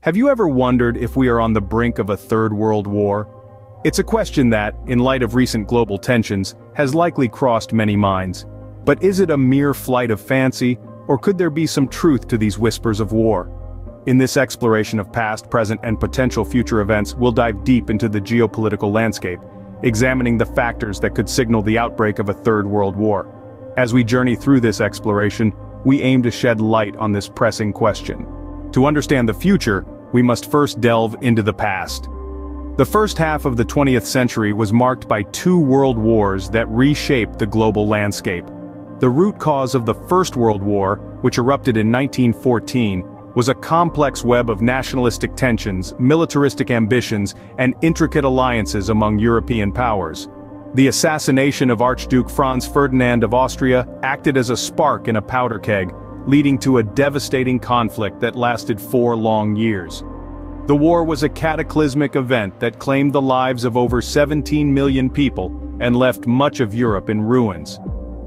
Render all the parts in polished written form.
Have you ever wondered if we are on the brink of a third world war? It's a question that, in light of recent global tensions, has likely crossed many minds. But is it a mere flight of fancy, or could there be some truth to these whispers of war? In this exploration of past, present, and potential future events, we'll dive deep into the geopolitical landscape, examining the factors that could signal the outbreak of a third world war. As we journey through this exploration, we aim to shed light on this pressing question. To understand the future, we must first delve into the past. The first half of the 20th century was marked by two world wars that reshaped the global landscape. The root cause of the First World War, which erupted in 1914, was a complex web of nationalistic tensions, militaristic ambitions, and intricate alliances among European powers. The assassination of Archduke Franz Ferdinand of Austria acted as a spark in a powder keg, leading to a devastating conflict that lasted 4 long years. The war was a cataclysmic event that claimed the lives of over 17 million people and left much of Europe in ruins.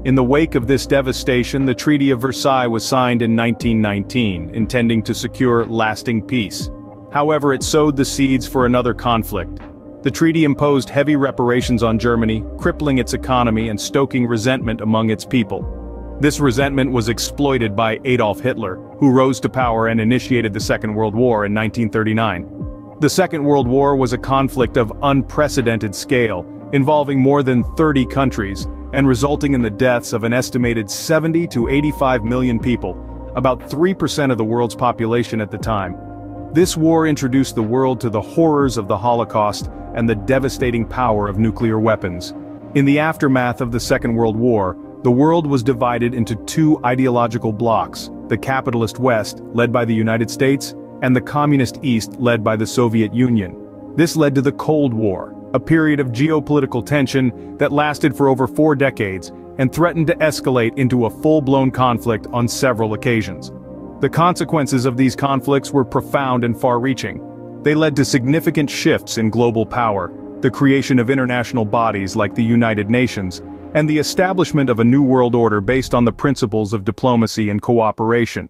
In the wake of this devastation, the Treaty of Versailles was signed in 1919, intending to secure lasting peace. However, it sowed the seeds for another conflict. The treaty imposed heavy reparations on Germany, crippling its economy and stoking resentment among its people. This resentment was exploited by Adolf Hitler, who rose to power and initiated the Second World War in 1939. The Second World War was a conflict of unprecedented scale, involving more than 30 countries, and resulting in the deaths of an estimated 70 to 85 million people, about 3% of the world's population at the time. This war introduced the world to the horrors of the Holocaust and the devastating power of nuclear weapons. In the aftermath of the Second World War, the world was divided into two ideological blocs, the capitalist West, led by the United States, and the communist East, led by the Soviet Union. This led to the Cold War, a period of geopolitical tension that lasted for over 4 decades and threatened to escalate into a full-blown conflict on several occasions. The consequences of these conflicts were profound and far-reaching. They led to significant shifts in global power, the creation of international bodies like the United Nations, and the establishment of a new world order based on the principles of diplomacy and cooperation.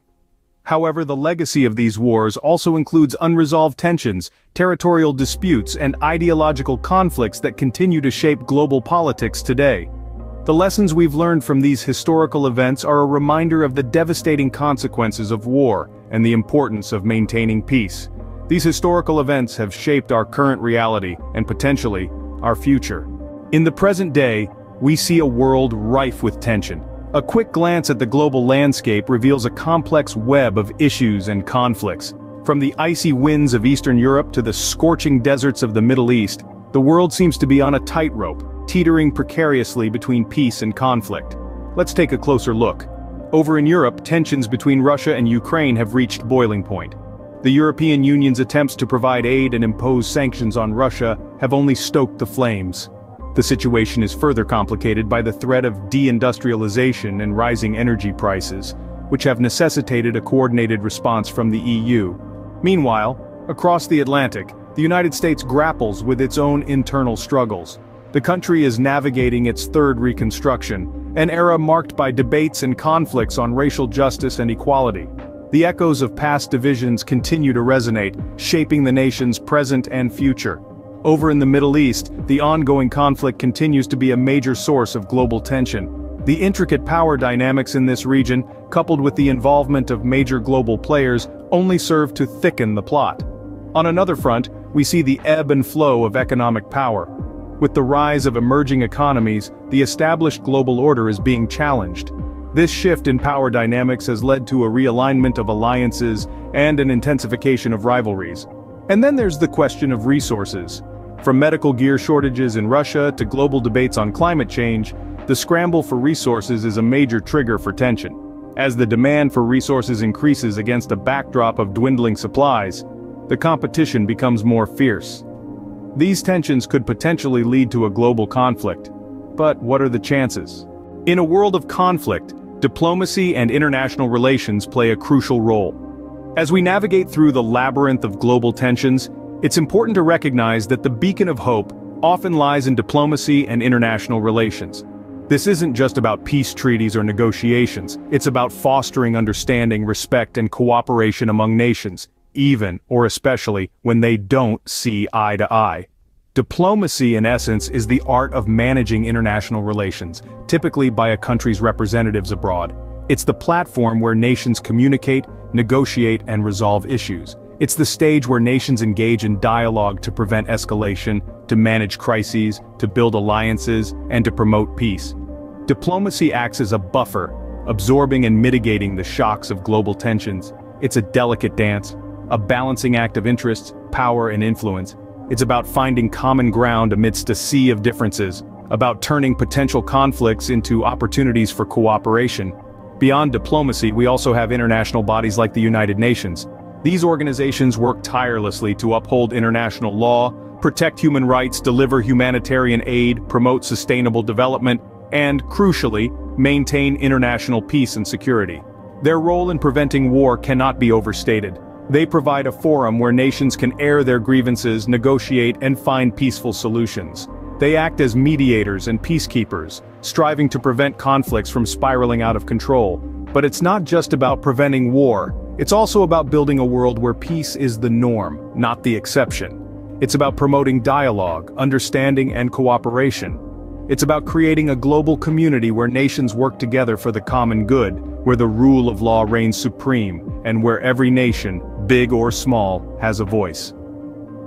However, the legacy of these wars also includes unresolved tensions, territorial disputes, and ideological conflicts that continue to shape global politics today. The lessons we've learned from these historical events are a reminder of the devastating consequences of war and the importance of maintaining peace. These historical events have shaped our current reality and potentially our future. In the present day, we see a world rife with tension. A quick glance at the global landscape reveals a complex web of issues and conflicts. From the icy winds of Eastern Europe to the scorching deserts of the Middle East, the world seems to be on a tightrope, teetering precariously between peace and conflict. Let's take a closer look. Over in Europe, tensions between Russia and Ukraine have reached boiling point. The European Union's attempts to provide aid and impose sanctions on Russia have only stoked the flames. The situation is further complicated by the threat of deindustrialization and rising energy prices, which have necessitated a coordinated response from the EU. Meanwhile, across the Atlantic, the United States grapples with its own internal struggles. The country is navigating its third reconstruction, an era marked by debates and conflicts on racial justice and equality. The echoes of past divisions continue to resonate, shaping the nation's present and future. Over in the Middle East, the ongoing conflict continues to be a major source of global tension. The intricate power dynamics in this region, coupled with the involvement of major global players, only serve to thicken the plot. On another front, we see the ebb and flow of economic power. With the rise of emerging economies, the established global order is being challenged. This shift in power dynamics has led to a realignment of alliances and an intensification of rivalries. And then there's the question of resources. From medical gear shortages in Russia to global debates on climate change, the scramble for resources is a major trigger for tension. As the demand for resources increases against a backdrop of dwindling supplies, the competition becomes more fierce. These tensions could potentially lead to a global conflict. But what are the chances? In a world of conflict, diplomacy and international relations play a crucial role. As we navigate through the labyrinth of global tensions, it's important to recognize that the beacon of hope often lies in diplomacy and international relations. This isn't just about peace treaties or negotiations, it's about fostering understanding, respect, and cooperation among nations. even, or especially, when they don't see eye to eye. Diplomacy, in essence, is the art of managing international relations, typically by a country's representatives abroad. It's the platform where nations communicate, negotiate, and resolve issues. It's the stage where nations engage in dialogue to prevent escalation, to manage crises, to build alliances, and to promote peace. Diplomacy acts as a buffer, absorbing and mitigating the shocks of global tensions. It's a delicate dance, a balancing act of interests, power, and influence. It's about finding common ground amidst a sea of differences, about turning potential conflicts into opportunities for cooperation. Beyond diplomacy, we also have international bodies like the United Nations. These organizations work tirelessly to uphold international law, protect human rights, deliver humanitarian aid, promote sustainable development, and, crucially, maintain international peace and security. Their role in preventing war cannot be overstated. They provide a forum where nations can air their grievances, negotiate, and find peaceful solutions. They act as mediators and peacekeepers, striving to prevent conflicts from spiraling out of control. But it's not just about preventing war. It's also about building a world where peace is the norm, not the exception. It's about promoting dialogue, understanding, and cooperation. It's about creating a global community where nations work together for the common good, where the rule of law reigns supreme, and where every nation, big or small, has a voice.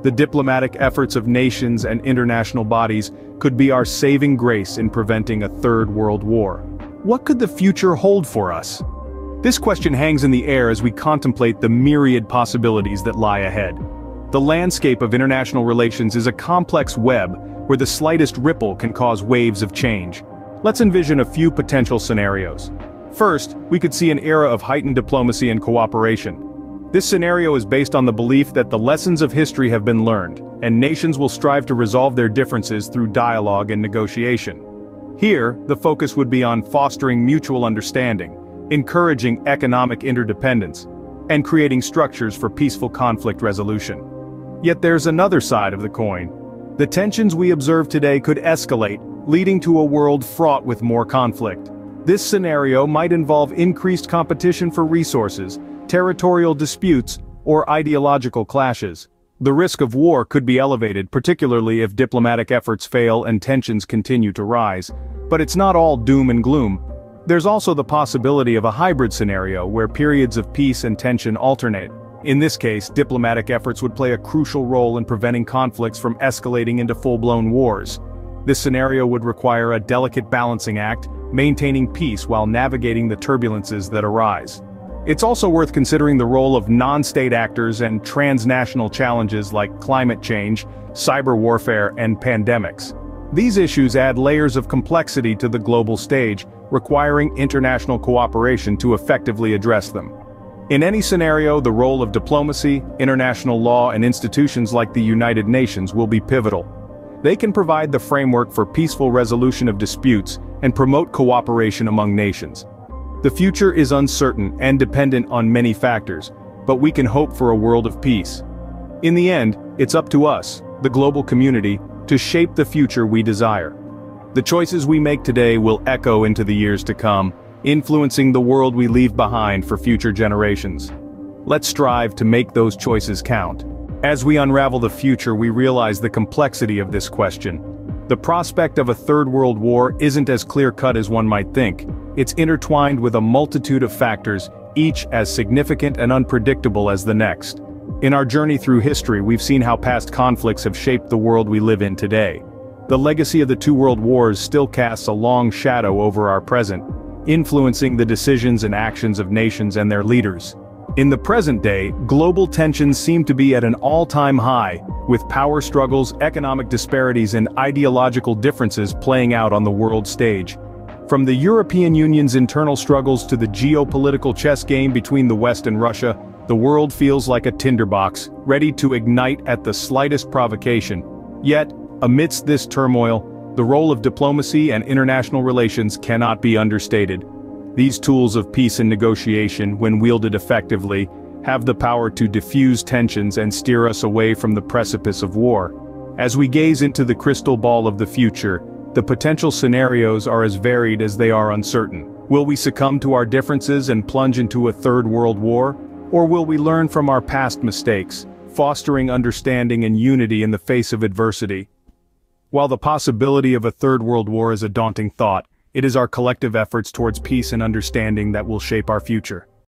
The diplomatic efforts of nations and international bodies could be our saving grace in preventing a third world war. What could the future hold for us? This question hangs in the air as we contemplate the myriad possibilities that lie ahead. The landscape of international relations is a complex web where the slightest ripple can cause waves of change. Let's envision a few potential scenarios. First, we could see an era of heightened diplomacy and cooperation. This scenario is based on the belief that the lessons of history have been learned, and nations will strive to resolve their differences through dialogue and negotiation. Here, the focus would be on fostering mutual understanding, encouraging economic interdependence, and creating structures for peaceful conflict resolution. Yet there's another side of the coin. The tensions we observe today could escalate, leading to a world fraught with more conflict. This scenario might involve increased competition for resources, territorial disputes, or ideological clashes. The risk of war could be elevated, particularly if diplomatic efforts fail and tensions continue to rise. But it's not all doom and gloom. There's also the possibility of a hybrid scenario where periods of peace and tension alternate. In this case, diplomatic efforts would play a crucial role in preventing conflicts from escalating into full-blown wars. This scenario would require a delicate balancing act, maintaining peace while navigating the turbulences that arise. It's also worth considering the role of non-state actors and transnational challenges like climate change, cyber warfare, and pandemics. These issues add layers of complexity to the global stage, requiring international cooperation to effectively address them. In any scenario, the role of diplomacy, international law, and institutions like the United Nations will be pivotal. They can provide the framework for peaceful resolution of disputes and promote cooperation among nations. The future is uncertain and dependent on many factors, but we can hope for a world of peace. In the end, it's up to us, the global community, to shape the future we desire. The choices we make today will echo into the years to come, influencing the world we leave behind for future generations. Let's strive to make those choices count. As we unravel the future, we realize the complexity of this question. The prospect of a third world war isn't as clear-cut as one might think. It's intertwined with a multitude of factors, each as significant and unpredictable as the next. In our journey through history, we've seen how past conflicts have shaped the world we live in today. The legacy of the two world wars still casts a long shadow over our present, influencing the decisions and actions of nations and their leaders. In the present day, global tensions seem to be at an all-time high, with power struggles, economic disparities, and ideological differences playing out on the world stage. From the European Union's internal struggles to the geopolitical chess game between the West and Russia, the world feels like a tinderbox, ready to ignite at the slightest provocation. Yet, amidst this turmoil, the role of diplomacy and international relations cannot be understated. These tools of peace and negotiation, when wielded effectively, have the power to diffuse tensions and steer us away from the precipice of war. As we gaze into the crystal ball of the future, the potential scenarios are as varied as they are uncertain. Will we succumb to our differences and plunge into a third world war? Or will we learn from our past mistakes, fostering understanding and unity in the face of adversity? While the possibility of a third world war is a daunting thought, it is our collective efforts towards peace and understanding that will shape our future.